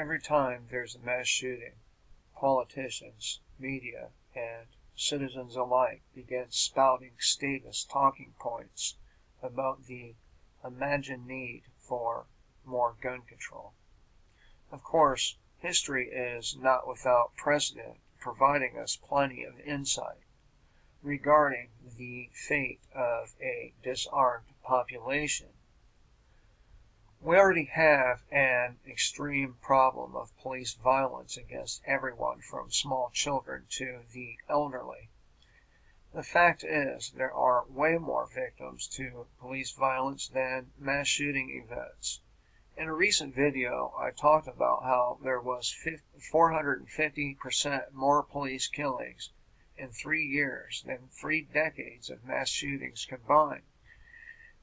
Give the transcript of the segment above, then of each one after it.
Every time there's a mass shooting, politicians, media, and citizens alike begin spouting status talking points about the imagined need for more gun control. Of course, history is not without precedent, providing us plenty of insight regarding the fate of a disarmed population. We already have an extreme problem of police violence against everyone from small children to the elderly. The fact is, there are way more victims to police violence than mass shooting events. In a recent video, I talked about how there was 450% more police killings in 3 years than 3 decades of mass shootings combined.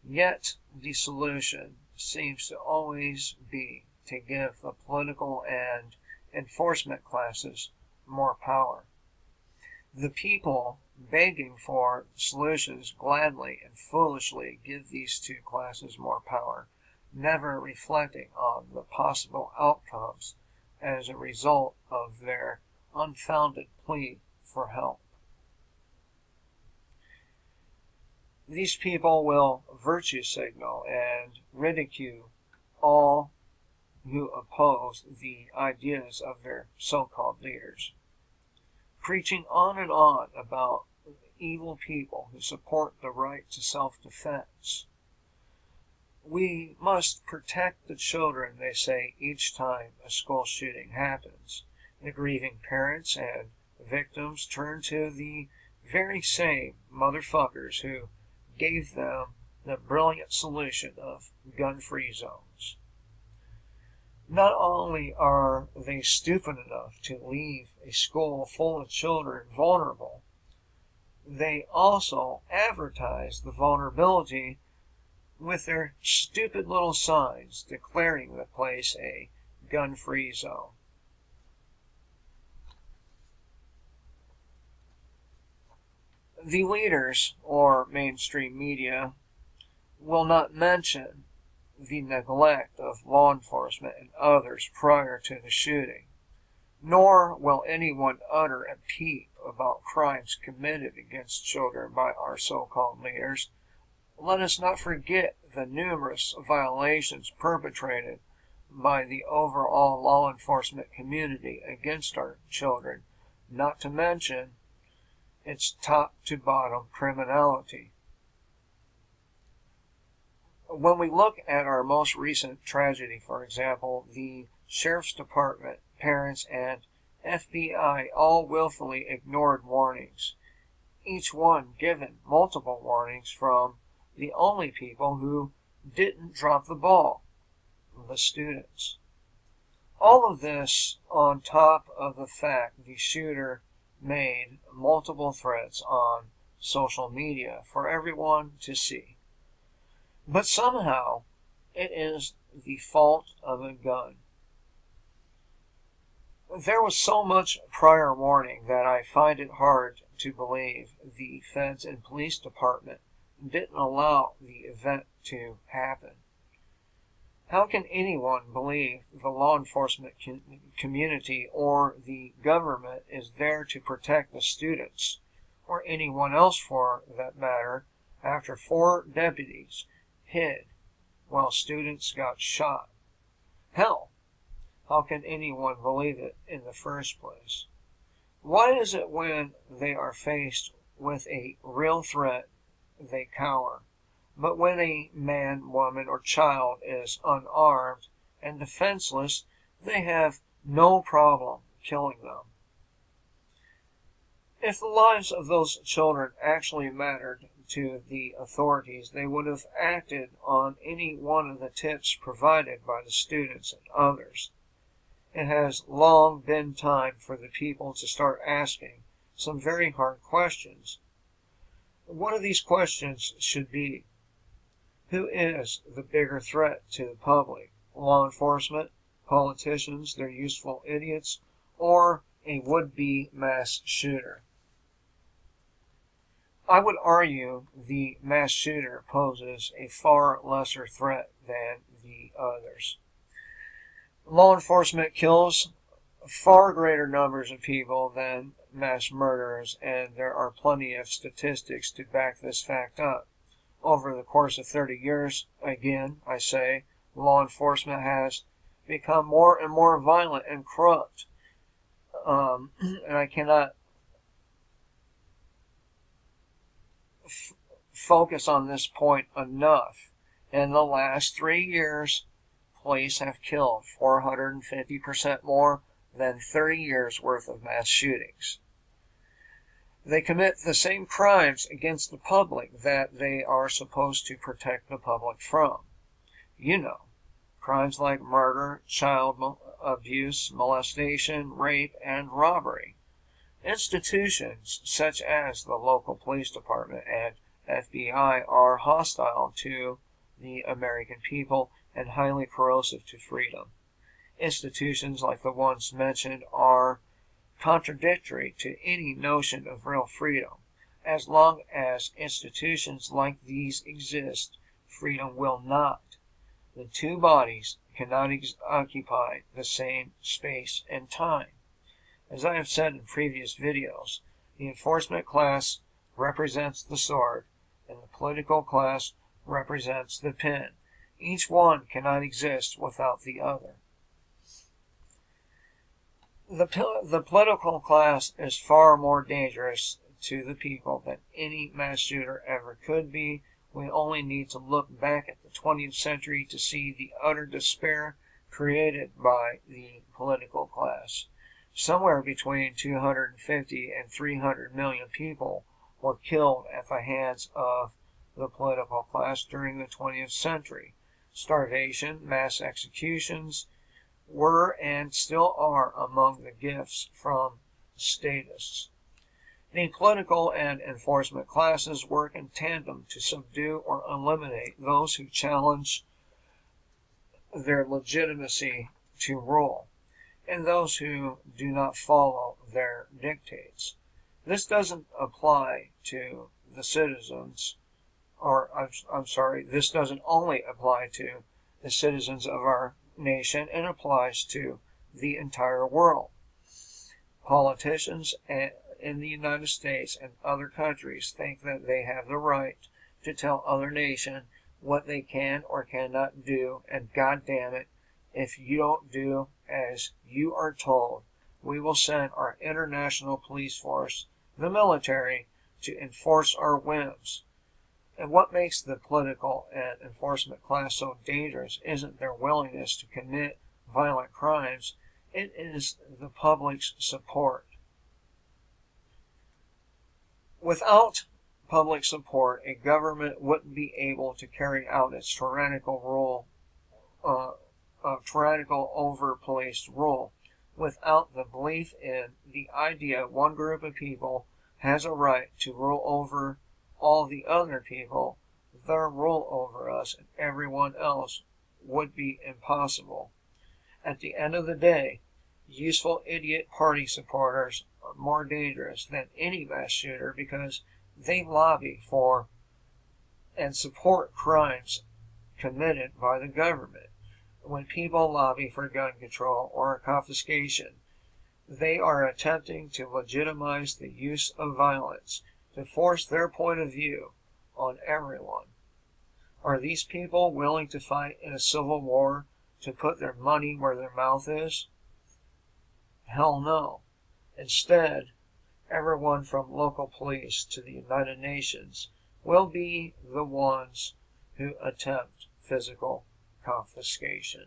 Yet, the solution seems to always be to give the political and enforcement classes more power. The people begging for solutions gladly and foolishly give these two classes more power, never reflecting on the possible outcomes as a result of their unfounded plea for help. These people will virtue signal and ridicule all who oppose the ideas of their so-called leaders, preaching on and on about evil people who support the right to self-defense. We must protect the children, they say each time a school shooting happens. The grieving parents and victims turn to the very same motherfuckers who gave them the brilliant solution of gun-free zones. Not only are they stupid enough to leave a school full of children vulnerable, they also advertise the vulnerability with their stupid little signs declaring the place a gun-free zone. The leaders, or mainstream media, will not mention the neglect of law enforcement and others prior to the shooting, nor will anyone utter a peep about crimes committed against children by our so-called leaders. Let us not forget the numerous violations perpetrated by the overall law enforcement community against our children, not to mention its top-to-bottom criminality. When we look at our most recent tragedy, for example, the Sheriff's Department, parents, and FBI all willfully ignored warnings, each one given multiple warnings from the only people who didn't drop the ball, the students. All of this on top of the fact the shooter made multiple threats on social media for everyone to see. But somehow it is the fault of a gun. There was so much prior warning that I find it hard to believe the feds and police department didn't allow the event to happen. How can anyone believe the law enforcement community or the government is there to protect the students, or anyone else for that matter, after 4 deputies hid while students got shot? Hell, how can anyone believe it in the first place? Why is it when they are faced with a real threat, they cower? But when a man, woman, or child is unarmed and defenseless, they have no problem killing them. If the lives of those children actually mattered to the authorities, they would have acted on any one of the tips provided by the students and others. It has long been time for the people to start asking some very hard questions. One of these questions should be, who is the bigger threat to the public? Law enforcement, politicians, they're useful idiots, or a would-be mass shooter? I would argue the mass shooter poses a far lesser threat than the others. Law enforcement kills far greater numbers of people than mass murderers, and there are plenty of statistics to back this fact up. Over the course of 30 years, again, I say, law enforcement has become more and more violent and corrupt. And I cannot focus on this point enough. In the last 3 years, police have killed 450% more than 30 years worth of mass shootings. They commit the same crimes against the public that they are supposed to protect the public from. You know, crimes like murder, child abuse, molestation, rape, and robbery. Institutions such as the local police department and FBI are hostile to the American people and highly corrosive to freedom. Institutions like the ones mentioned are contradictory to any notion of real freedom. As long as institutions like these exist, freedom will not. The two bodies cannot occupy the same space and time. As I have said in previous videos, the enforcement class represents the sword, and the political class represents the pen. Each one cannot exist without the other. The political class is far more dangerous to the people than any mass shooter ever could be. We only need to look back at the 20th century to see the utter despair created by the political class. Somewhere between 250 and 300 million people were killed at the hands of the political class during the 20th century. Starvation, mass executions were and still are among the gifts from statists. The political and enforcement classes work in tandem to subdue or eliminate those who challenge their legitimacy to rule, and those who do not follow their dictates. This doesn't apply to the citizens, this doesn't only apply to the citizens of our nation, and applies to the entire world. Politicians in the United States and other countries think that they have the right to tell other nations what they can or cannot do, and God damn it, if you don't do as you are told, we will send our international police force, the military, to enforce our whims. And what makes the political and enforcement class so dangerous isn't their willingness to commit violent crimes, it is the public's support. Without public support, a government wouldn't be able to carry out its tyrannical over-policed rule. Without the belief in the idea one group of people has a right to rule over all the other people, their rule over us and everyone else would be impossible. At the end of the day, useful idiot party supporters are more dangerous than any mass shooter because they lobby for and support crimes committed by the government. When people lobby for gun control or confiscation, they are attempting to legitimize the use of violence, to force their point of view on everyone. Are these people willing to fight in a civil war to put their money where their mouth is? Hell no. Instead, everyone from local police to the United Nations will be the ones who attempt physical confiscation.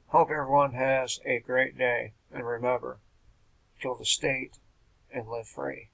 Hope everyone has a great day, and remember, kill the state and live free.